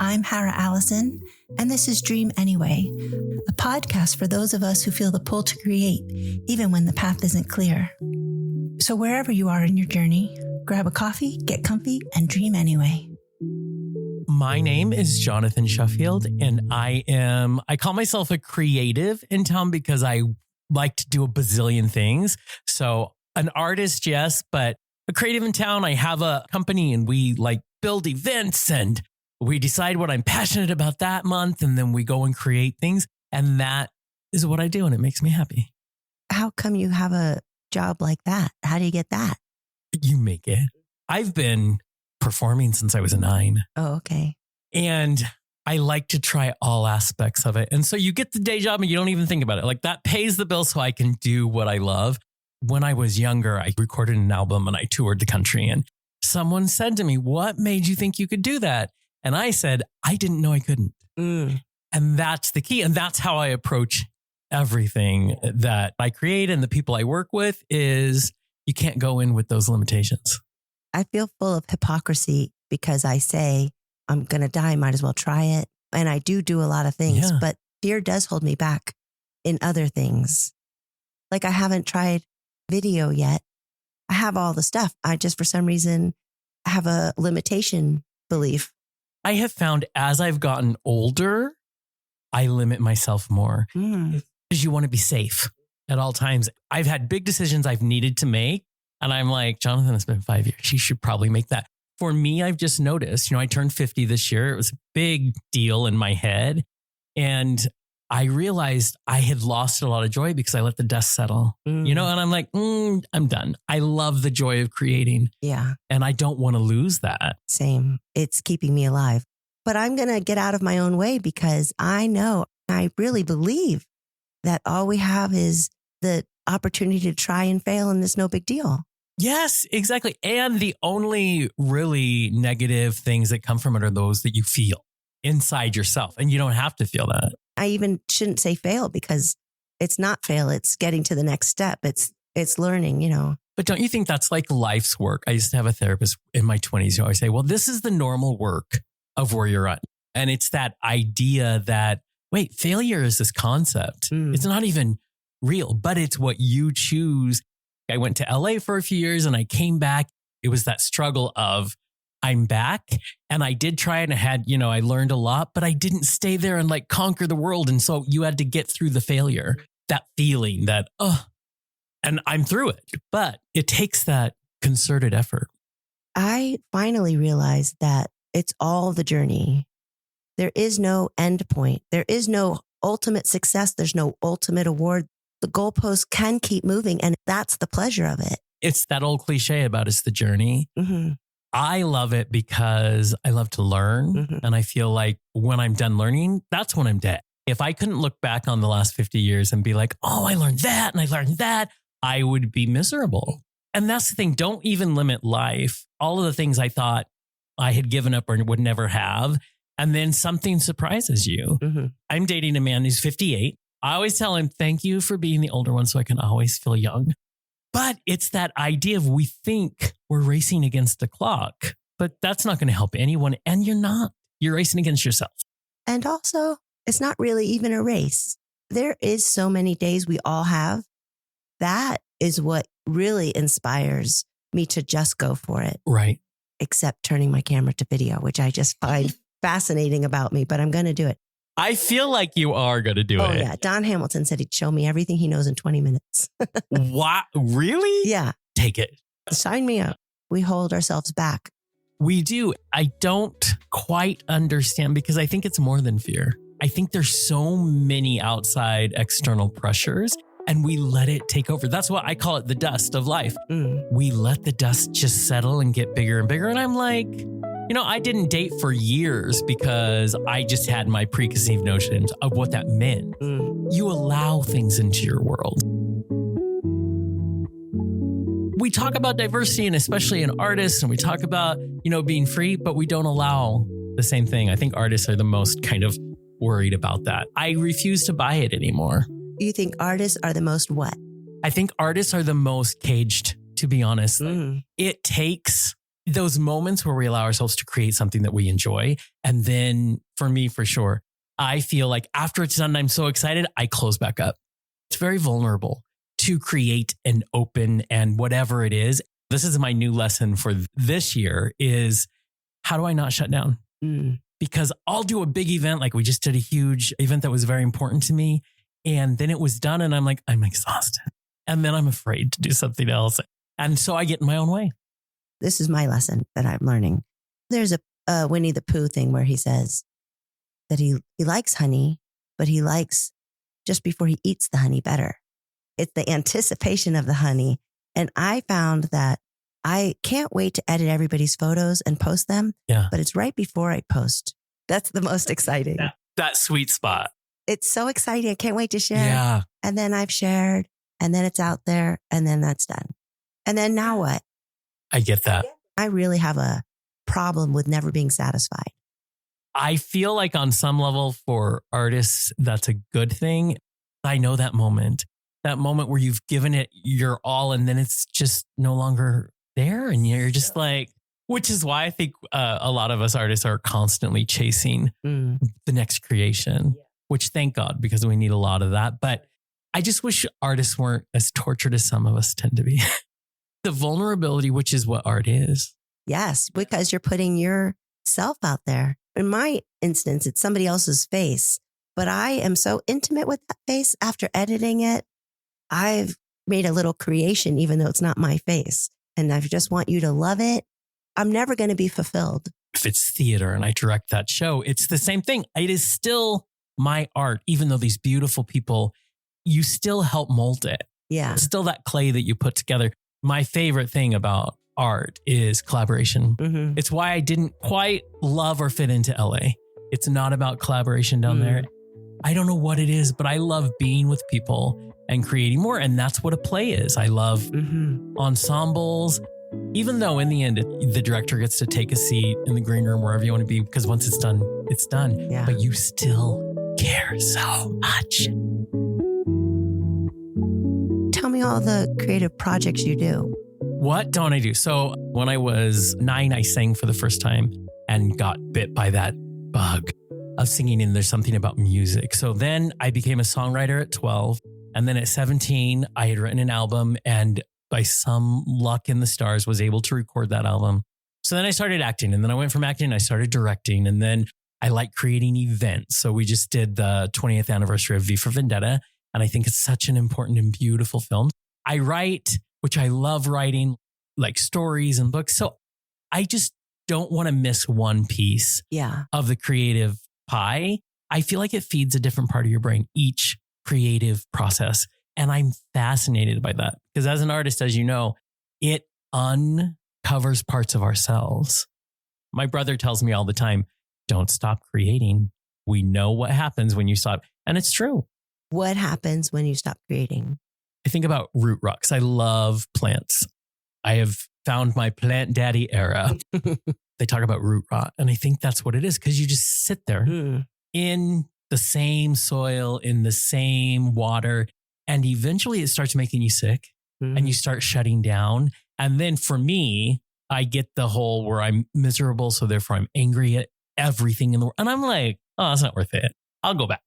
I'm Allison, and this is Dream Anyway, a podcast for those of us who feel the pull to create, even when the path isn't clear. So wherever you are in your journey, grab a coffee, get comfy, and dream anyway. My name is Jonathan Shuffield, and I call myself a creative in town because I like to do a bazillion things. So an artist, yes, but a creative in town. I have a company and we build events and we decide what I'm passionate about that month. And then we go and create things. And that is what I do. And it makes me happy. How come you have a job like that? How do you get that? You make it. I've been performing since I was 9. Oh, okay. And I like to try all aspects of it. And so you get the day job and you don't even think about it. That pays the bill so I can do what I love. When I was younger, I recorded an album and I toured the country. And someone said to me, "What made you think you could do that?" And I said, "I didn't know I couldn't." And that's the key. And that's how I approach everything that I create and the people I work with is you can't go in with those limitations. I feel full of hypocrisy because I say, I'm going to die, might as well try it. And I do a lot of things, but fear does hold me back in other things. I haven't tried video yet. I have all the stuff. I just, for some reason, have a limitation belief. I have found as I've gotten older, I limit myself more because you want to be safe at all times. I've had big decisions I've needed to make. And I'm like, Jonathan, it's been 5 years. You should probably make that. For me, I've just noticed, I turned 50 this year. It was a big deal in my head. And I realized I had lost a lot of joy because I let the dust settle, and I'm like, I'm done. I love the joy of creating. Yeah. And I don't want to lose that. Same. It's keeping me alive. But I'm going to get out of my own way because I really believe that all we have is the opportunity to try and fail and it's no big deal. Yes, exactly. And the only really negative things that come from it are those that you feel inside yourself. And you don't have to feel that. I even shouldn't say fail because it's not fail. It's getting to the next step. It's learning, But don't you think that's like life's work? I used to have a therapist in my 20s who always say, well, this is the normal work of where you're at. And it's that idea that, wait, failure is this concept. It's not even real, but it's what you choose. I went to LA for a few years and I came back. It was that struggle of I'm back and I did try and I had, I learned a lot, but I didn't stay there and conquer the world. And so you had to get through the failure, that feeling that, and I'm through it, but it takes that concerted effort. I finally realized that it's all the journey. There is no end point. There is no ultimate success. There's no ultimate award. The goalposts can keep moving and that's the pleasure of it. It's that old cliche about it's the journey. Mm-hmm. I love it because I love to learn. Mm-hmm. And I feel like when I'm done learning, that's when I'm dead. If I couldn't look back on the last 50 years and be like, oh, I learned that and I learned that, I would be miserable. And that's the thing. Don't even limit life. All of the things I thought I had given up or would never have. And then something surprises you. Mm-hmm. I'm dating a man who's 58. I always tell him, thank you for being the older one so I can always feel young. But it's that idea of we think we're racing against the clock, but that's not going to help anyone. And you're not. You're racing against yourself. And also, it's not really even a race. There is so many days we all have. That is what really inspires me to just go for it. Right. Except turning my camera to video, which I just find fascinating about me, but I'm going to do it. I feel like you are going to do it. Oh, yeah. Don Hamilton said he'd show me everything he knows in 20 minutes. What? Really? Yeah. Take it. Sign me up. We hold ourselves back. We do. I don't quite understand because I think it's more than fear. I think there's so many outside external pressures and we let it take over. That's what I call it, the dust of life. We let the dust just settle and get bigger and bigger. And I'm like, I didn't date for years because I just had my preconceived notions of what that meant. You allow things into your world. We talk about diversity and especially in artists and we talk about, being free, but we don't allow the same thing. I think artists are the most kind of worried about that. I refuse to buy it anymore. You think artists are the most what? I think artists are the most caged, to be honest. It takes those moments where we allow ourselves to create something that we enjoy. And then for me, for sure, I feel like after it's done, I'm so excited, I close back up. It's very vulnerable to create and open and whatever it is. This is my new lesson for this year is how do I not shut down? Because I'll do a big event. Like we just did a huge event that was very important to me. And then it was done. And I'm like, I'm exhausted. And then I'm afraid to do something else. And so I get in my own way. This is my lesson that I'm learning. There's a Winnie the Pooh thing where he says that he likes honey, but he likes just before he eats the honey better. It's the anticipation of the honey. And I found that I can't wait to edit everybody's photos and post them. Yeah. But it's right before I post. That's the most exciting. That sweet spot. It's so exciting. I can't wait to share. Yeah. And then I've shared and then it's out there and then that's done. And then now what? I get that. I really have a problem with never being satisfied. I feel like on some level for artists, that's a good thing. I know that moment where you've given it your all and then it's just no longer there. And you're just like, which is why I think a lot of us artists are constantly chasing the next creation, which thank God, because we need a lot of that. But I just wish artists weren't as tortured as some of us tend to be. The vulnerability, which is what art is. Yes, because you're putting yourself out there. In my instance, it's somebody else's face, but I am so intimate with that face after editing it. I've made a little creation, even though it's not my face. And I just want you to love it. I'm never going to be fulfilled. If it's theater and I direct that show, it's the same thing. It is still my art, even though these beautiful people, you still help mold it. Yeah. It's still that clay that you put together. My favorite thing about art is collaboration. Mm-hmm. It's why I didn't quite love or fit into LA. It's not about collaboration down there. I don't know what it is, but I love being with people and creating more. And that's what a play is. I love ensembles, even though in the end, the director gets to take a seat in the green room, wherever you want to be, because once it's done, it's done. Yeah. But you still care so much. Tell me all the creative projects you do. What don't I do? So when I was 9, I sang for the first time and got bit by that bug of singing. And there's something about music. So then I became a songwriter at 12. And then at 17, I had written an album and by some luck in the stars was able to record that album. So then I started acting and then I went from acting, I started directing and then I like creating events. So we just did the 20th anniversary of V for Vendetta. And I think it's such an important and beautiful film. I write, which I love writing, like stories and books. So I just don't want to miss one piece of the creative pie. I feel like it feeds a different part of your brain, each creative process. And I'm fascinated by that because as an artist, as you know, it uncovers parts of ourselves. My brother tells me all the time, don't stop creating. We know what happens when you stop. And it's true. What happens when you stop creating? I think about root rocks. I love plants. I have found my plant daddy era. They talk about root rot. And I think that's what it is because you just sit there in the same soil, in the same water. And eventually it starts making you sick and you start shutting down. And then for me, I get the whole where I'm miserable. So therefore I'm angry at everything in the world. And I'm like, oh, it's not worth it. I'll go back.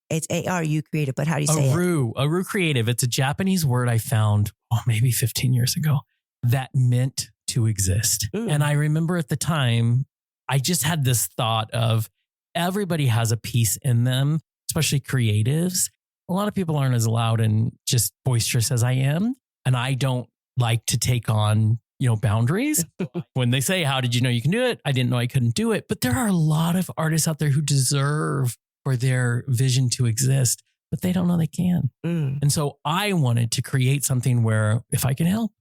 It's A-R-U creative, but how do you say it? Aru creative. It's a Japanese word I found, maybe 15 years ago that meant to exist. And I remember at the time, I just had this thought of everybody has a piece in them, especially creatives. A lot of people aren't as loud and just boisterous as I am. And I don't like to take on, boundaries. When they say, how did you know you can do it? I didn't know I couldn't do it. But there are a lot of artists out there who deserve for their vision to exist, but they don't know they can. And so I wanted to create something where if I can help,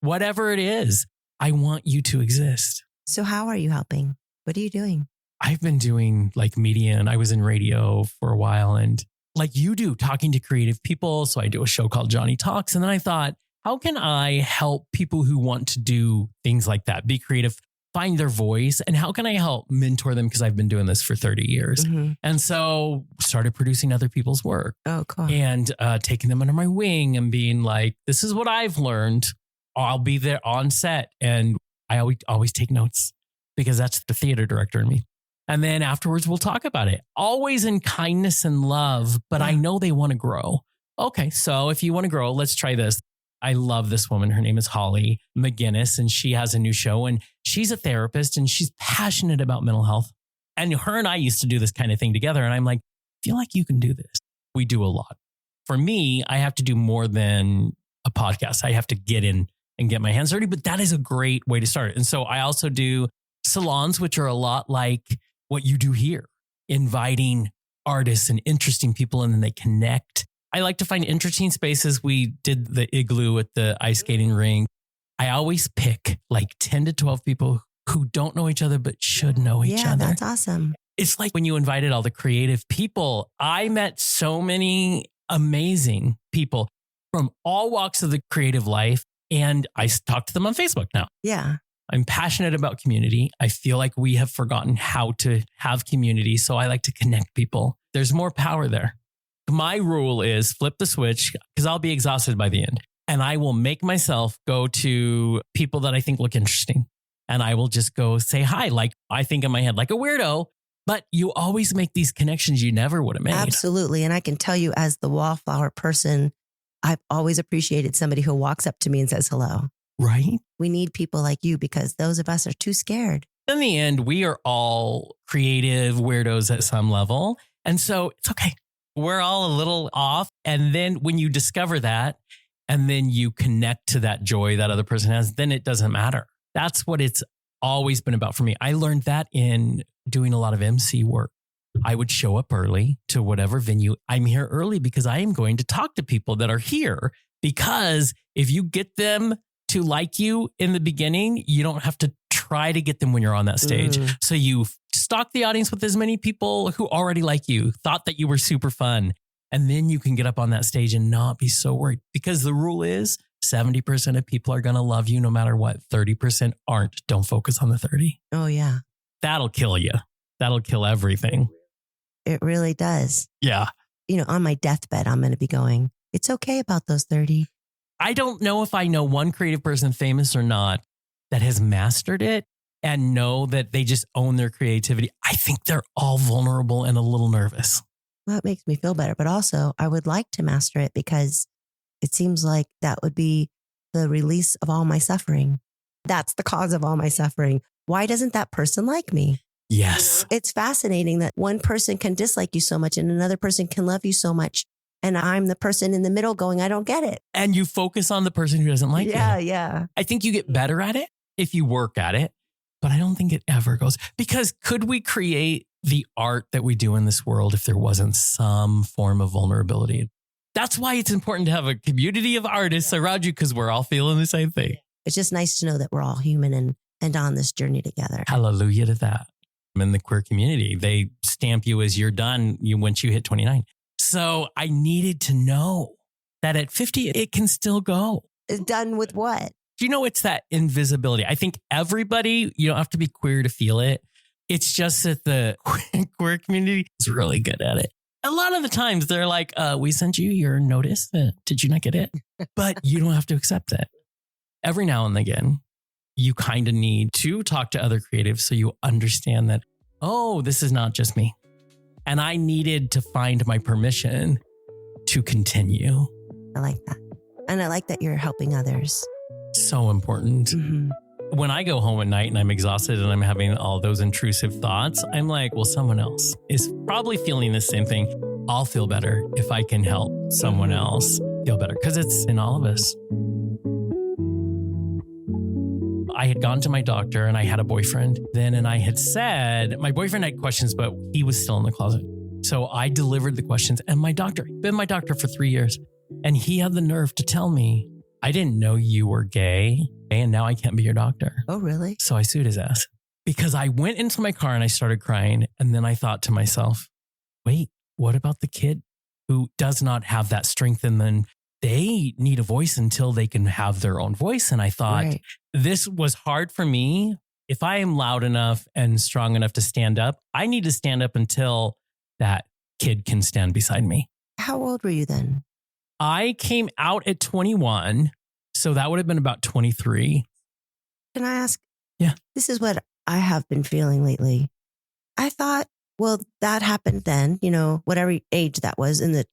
whatever it is, I want you to exist. So how are you helping? What are you doing? I've been doing like media and I was in radio for a while and like you do, talking to creative people. So I do a show called Johnny Talks. And then I thought, how can I help people who want to do things like that, be creative, find their voice? And how can I help mentor them? Because I've been doing this for 30 years. And so started producing other people's work. Oh, cool. And taking them under my wing and being like, this is what I've learned. I'll be there on set and I always take notes because that's the theater director in me. And then afterwards, we'll talk about it. Always in kindness and love, but I know they want to grow. Okay, so if you want to grow, let's try this. I love this woman. Her name is Holly McGinnis, and she has a new show, and she's a therapist, and she's passionate about mental health. And her and I used to do this kind of thing together. And I'm like, I feel like you can do this. We do a lot. For me, I have to do more than a podcast. I have to get in and get my hands dirty, but that is a great way to start. And so I also do salons, which are a lot like what you do here, inviting artists and interesting people, and then they connect. I like to find interesting spaces. We did the igloo at the ice skating rink. I always pick like 10 to 12 people who don't know each other, but should know each other. Yeah, that's awesome. It's like when you invited all the creative people, I met so many amazing people from all walks of the creative life. And I talk to them on Facebook now. Yeah. I'm passionate about community. I feel like we have forgotten how to have community. So I like to connect people. There's more power there. My rule is flip the switch because I'll be exhausted by the end. And I will make myself go to people that I think look interesting. And I will just go say hi. Like I think in my head, like a weirdo, but you always make these connections you never would have made. Absolutely. And I can tell you as the wallflower person, I've always appreciated somebody who walks up to me and says hello. Right? We need people like you because those of us are too scared. In the end, we are all creative weirdos at some level. And so it's okay. We're all a little off. And then when you discover that, and then you connect to that joy that other person has, then it doesn't matter. That's what it's always been about for me. I learned that in doing a lot of MC work. I would show up early to whatever venue. I'm here early because I am going to talk to people that are here, because if you get them to like you in the beginning, you don't have to try to get them when you're on that stage. So you stock the audience with as many people who already like you, thought that you were super fun. And then you can get up on that stage and not be so worried, because the rule is 70% of people are going to love you no matter what. 30% aren't. Don't focus on the 30. Oh, yeah. That'll kill you. That'll kill everything. It really does. Yeah. You know, on my deathbed, I'm going to be going, it's okay about those 30. I don't know if I know one creative person, famous or not, that has mastered it and know that they just own their creativity. I think they're all vulnerable and a little nervous. Well, it makes me feel better. But also, I would like to master it because it seems like that would be the release of all my suffering. That's the cause of all my suffering. Why doesn't that person like me? Yes. It's fascinating that one person can dislike you so much and another person can love you so much. And I'm the person in the middle going, I don't get it. And you focus on the person who doesn't like you. Yeah. I think you get better at it if you work at it, but I don't think it ever goes. Because could we create the art that we do in this world if there wasn't some form of vulnerability? That's why it's important to have a community of artists around you, because we're all feeling the same thing. It's just nice to know that we're all human and on this journey together. Hallelujah to that. In the queer community, they stamp you as you're done once you hit 29. So I needed to know that at 50, it can still go. Done with what? You know, it's that invisibility. I think everybody, you don't have to be queer to feel it. It's just that the queer community is really good at it. A lot of the times they're like, we sent you your notice. Did you not get it? But you don't have to accept it. Every now and again, you kind of need to talk to other creatives so you understand that, oh, this is not just me. And I needed to find my permission to continue. I like that. And I like that you're helping others. So important. Mm-hmm. When I go home at night and I'm exhausted and I'm having all those intrusive thoughts, I'm like, well, someone else is probably feeling the same thing. I'll feel better if I can help someone else feel better, because it's in all of us. I had gone to my doctor and I had a boyfriend then, and I had said, my boyfriend had questions, but he was still in the closet. So I delivered the questions, and my doctor, been my doctor for 3 years, and he had the nerve to tell me, I didn't know you were gay, and now I can't be your doctor. Oh, really? So I sued his ass because I went into my car and I started crying. And then I thought to myself, wait, what about the kid who does not have that strength? And then they need a voice until they can have their own voice. And I thought, This was hard for me. If I am loud enough and strong enough to stand up, I need to stand up until that kid can stand beside me. How old were you then? I came out at 21. So that would have been about 23. Can I ask, Yeah. This is what I have been feeling lately. I thought, well, that happened then, whatever age that was in the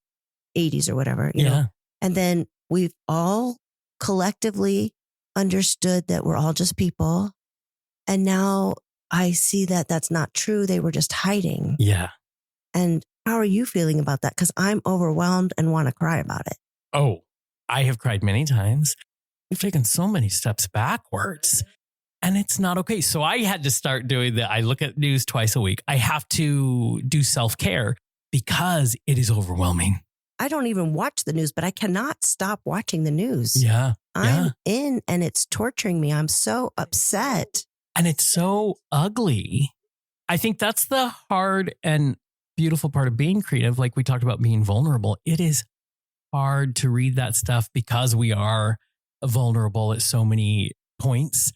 80s or whatever, you know. And then we've all collectively understood that we're all just people. And now I see that that's not true. They were just hiding. Yeah. And how are you feeling about that? Because I'm overwhelmed and want to cry about it. Oh, I have cried many times. We've taken so many steps backwards and it's not okay. So I had to start doing that. I look at news twice a week. I have to do self-care because it is overwhelming. I don't even watch the news, but I cannot stop watching the news. Yeah. I'm in and it's torturing me. I'm so upset. And it's so ugly. I think that's the hard and beautiful part of being creative. Like we talked about being vulnerable. It is hard to read that stuff because we are vulnerable at so many points.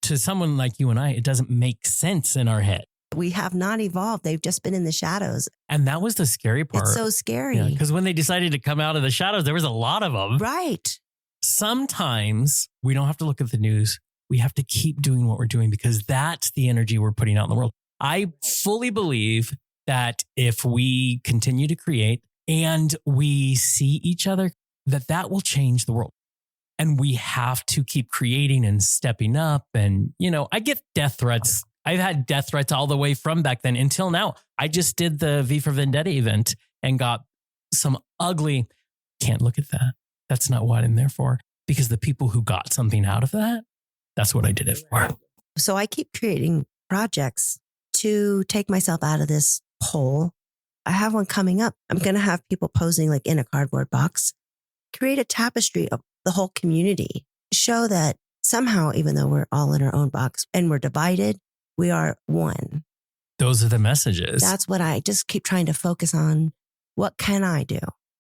To someone like you and I, it doesn't make sense in our head. We have not evolved. They've just been in the shadows. And that was the scary part. It's so scary. Because when they decided to come out of the shadows, there was a lot of them. Right. Sometimes we don't have to look at the news. We have to keep doing what we're doing because that's the energy we're putting out in the world. I fully believe that if we continue to create and we see each other, that will change the world. And we have to keep creating and stepping up. And, I get death threats. I've had death threats all the way from back then until now. I just did the V for Vendetta event and got some ugly, can't look at that. That's not what I'm there for. Because the people who got something out of that, that's what I did it for. So I keep creating projects to take myself out of this hole. I have one coming up. I'm going to have people posing like in a cardboard box, create a tapestry of the whole community, show that somehow, even though we're all in our own box and we're divided, we are one. Those are the messages. That's what I just keep trying to focus on. What can I do?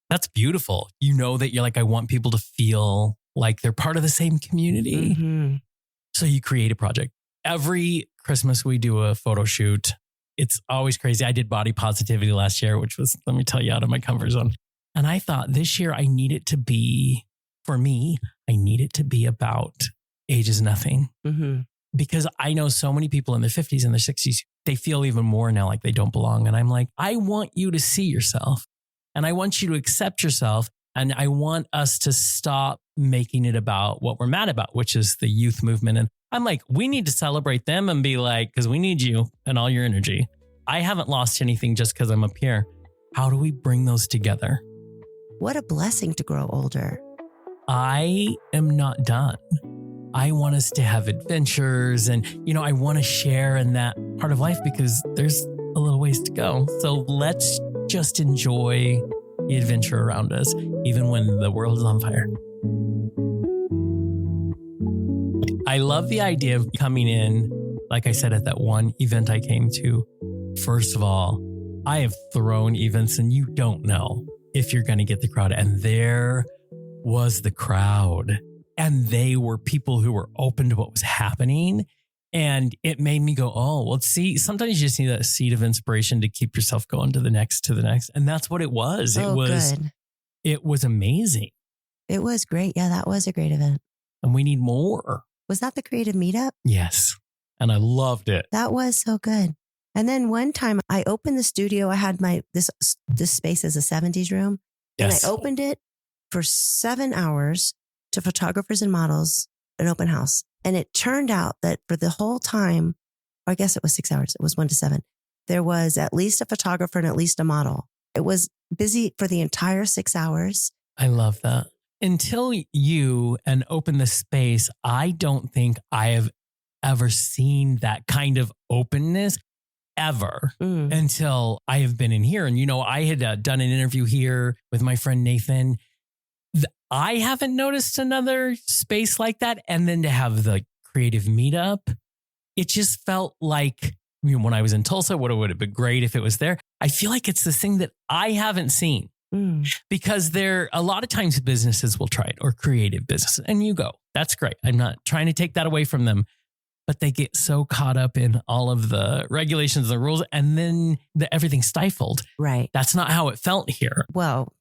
That's beautiful. That you're like, I want people to feel like they're part of the same community. Mm-hmm. So you create a project. Every Christmas we do a photo shoot. It's always crazy. I did body positivity last year, which was, let me tell you, out of my comfort zone. And I thought this year I need it to be, for me, I need it to be about age is nothing. Mm-hmm. Because I know so many people in their 50s and their 60s, they feel even more now like they don't belong. And I'm like, I want you to see yourself and I want you to accept yourself. And I want us to stop making it about what we're mad about, which is the youth movement. And I'm like, we need to celebrate them and be like, because we need you and all your energy. I haven't lost anything just because I'm up here. How do we bring those together? What a blessing to grow older. I am not done. I want us to have adventures and, I want to share in that part of life because there's a little ways to go. So let's just enjoy the adventure around us, even when the world is on fire. I love the idea of coming in, like I said, at that one event I came to. First of all, I have thrown events and you don't know if you're going to get the crowd. And there was the crowd. And they were people who were open to what was happening. And it made me go, oh, well, see, sometimes you just need that seed of inspiration to keep yourself going to the next. And that's what it was. Good. It was amazing. It was great. Yeah, that was a great event. And we need more. Was that the creative meetup? Yes. And I loved it. That was so good. And then one time I opened the studio. I had this space as a 70s room. Yes. And I opened it for 7 hours to photographers and models, an open house. And it turned out that for the whole time, or I guess it was 6 hours, it was 1 to 7, there was at least a photographer and at least a model. It was busy for the entire 6 hours. I love that. Until you and open the space, I don't think I have ever seen that kind of openness ever until I have been in here. And, I had done an interview here with my friend Nathan. I haven't noticed another space like that. And then to have the creative meetup, it just felt like, when I was in Tulsa, what would have been great if it was there. I feel like it's the thing that I haven't seen because a lot of times businesses will try it or creative businesses and you go, that's great. I'm not trying to take that away from them, but they get so caught up in all of the regulations and the rules and then everything's stifled. Right. That's not how it felt here. Well,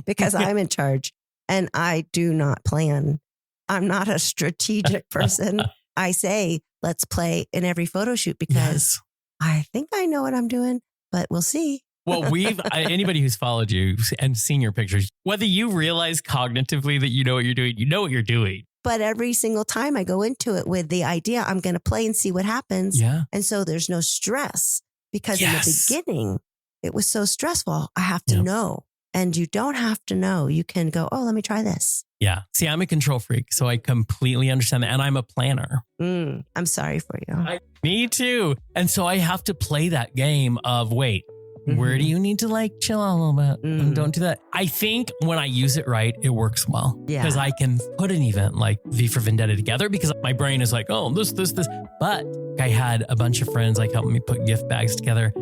because I'm in charge and I do not plan. I'm not a strategic person. I say, let's play in every photo shoot because I think I know what I'm doing, but we'll see. Well, anybody who's followed you and seen your pictures, whether you realize cognitively that you know what you're doing, you know what you're doing. But every single time I go into it with the idea, I'm going to play and see what happens. Yeah. And so there's no stress because in the beginning, it was so stressful. I have to know. And you don't have to know. You can go, oh, let me try this. Yeah. See, I'm a control freak, so I completely understand that. And I'm a planner. I'm sorry for you. Me too. And so I have to play that game of, wait, where do you need to like chill out a little bit? And don't do that. I think when I use it right, it works well. Yeah. Because I can put an event like V for Vendetta together because my brain is like, oh, this. But I had a bunch of friends like helping me put gift bags together.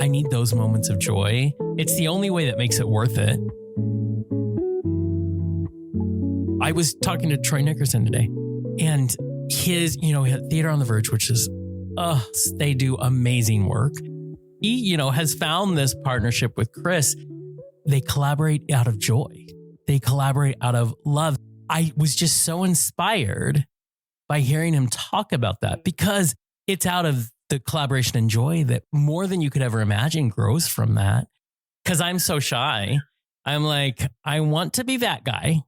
I need those moments of joy. It's the only way that makes it worth it. I was talking to Troy Nickerson today, and his, Theater on the Verge, which is, they do amazing work. He, has found this partnership with Chris. They collaborate out of joy. They collaborate out of love. I was just so inspired by hearing him talk about that because it's out of the collaboration and joy that more than you could ever imagine grows from that. Because I'm so shy. I'm like, I want to be that guy.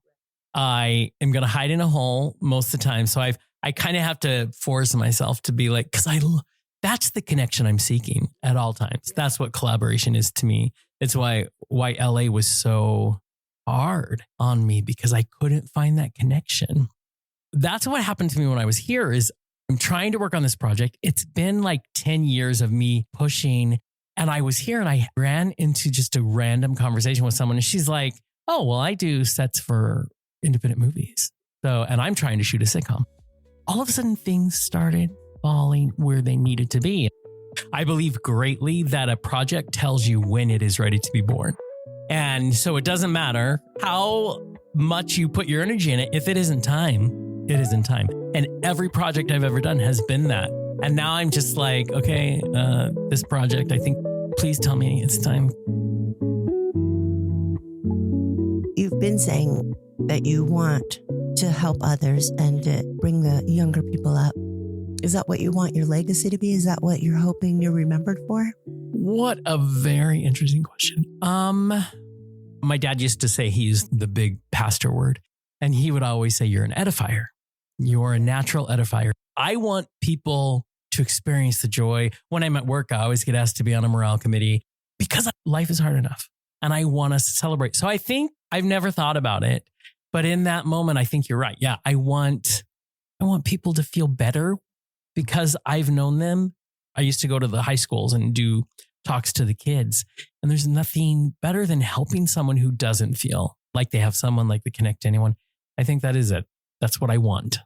I am going to hide in a hole most of the time. So I kind of have to force myself to be like, because that's the connection I'm seeking at all times. That's what collaboration is to me. It's why LA was so hard on me because I couldn't find that connection. That's what happened to me when I was here is I'm trying to work on this project. It's been like 10 years of me pushing. And I was here and I ran into just a random conversation with someone. And she's like, oh, well, I do sets for independent movies. And I'm trying to shoot a sitcom. All of a sudden things started falling where they needed to be. I believe greatly that a project tells you when it is ready to be born. And so it doesn't matter how much you put your energy in it. If it isn't time, it isn't time. And every project I've ever done has been that. And now I'm just like, okay, this project, I think, please tell me it's time. You've been saying that you want to help others and to bring the younger people up. Is that what you want your legacy to be? Is that what you're hoping you're remembered for? What a very interesting question. My dad used to say he used the big pastor word, and he would always say, you're an edifier. You're a natural edifier. I want people to experience the joy. When I'm at work, I always get asked to be on a morale committee because life is hard enough and I want us to celebrate. So I think I've never thought about it, but in that moment, I think you're right. Yeah, I want people to feel better because I've known them. I used to go to the high schools and do talks to the kids, and there's nothing better than helping someone who doesn't feel like they have someone like to connect to anyone. I think that is it. That's what I want.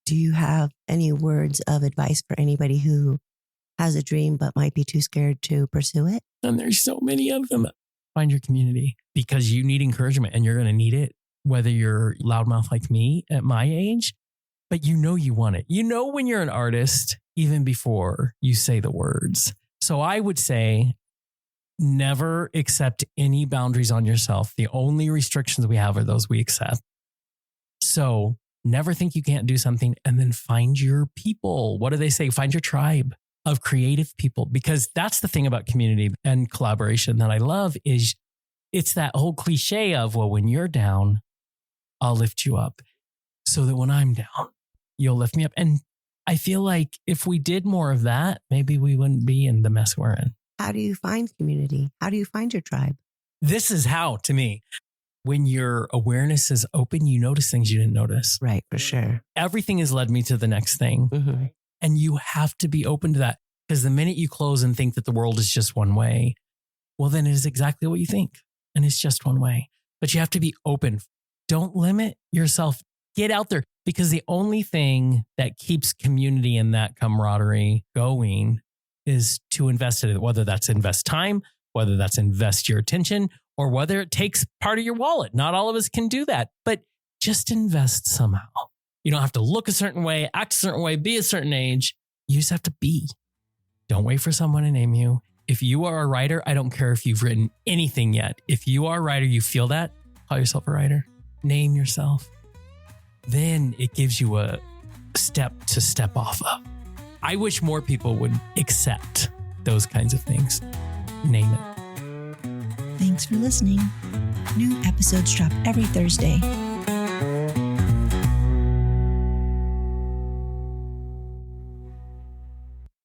Do you have any words of advice for anybody who has a dream but might be too scared to pursue it? And there's so many of them. Find your community because you need encouragement and you're going to need it, whether you're loudmouth like me at my age, but you want it. When you're an artist, even before you say the words. So I would say never accept any boundaries on yourself. The only restrictions we have are those we accept. So never think you can't do something and then find your people. What do they say? Find your tribe of creative people, because that's the thing about community and collaboration that I love is it's that whole cliche of, well, when you're down, I'll lift you up so that when I'm down, you'll lift me up. And I feel like if we did more of that, maybe we wouldn't be in the mess we're in. How do you find community? How do you find your tribe? This is how, to me. When your awareness is open, you notice things you didn't notice. Right, for sure. Everything has led me to the next thing. Mm-hmm. And you have to be open to that. Because the minute you close and think that the world is just one way, well, then it is exactly what you think. And it's just one way. But you have to be open. Don't limit yourself. Get out there. Because the only thing that keeps community and that camaraderie going is to invest in it, whether that's invest time, whether that's invest your attention, or whether it takes part of your wallet. Not all of us can do that, but just invest somehow. You don't have to look a certain way, act a certain way, be a certain age. You just have to be. Don't wait for someone to name you. If you are a writer, I don't care if you've written anything yet. If you are a writer, you feel that, call yourself a writer. Name yourself. Then it gives you a step to step off of. I wish more people would accept those kinds of things. Name it. Thanks for listening. New episodes drop every Thursday.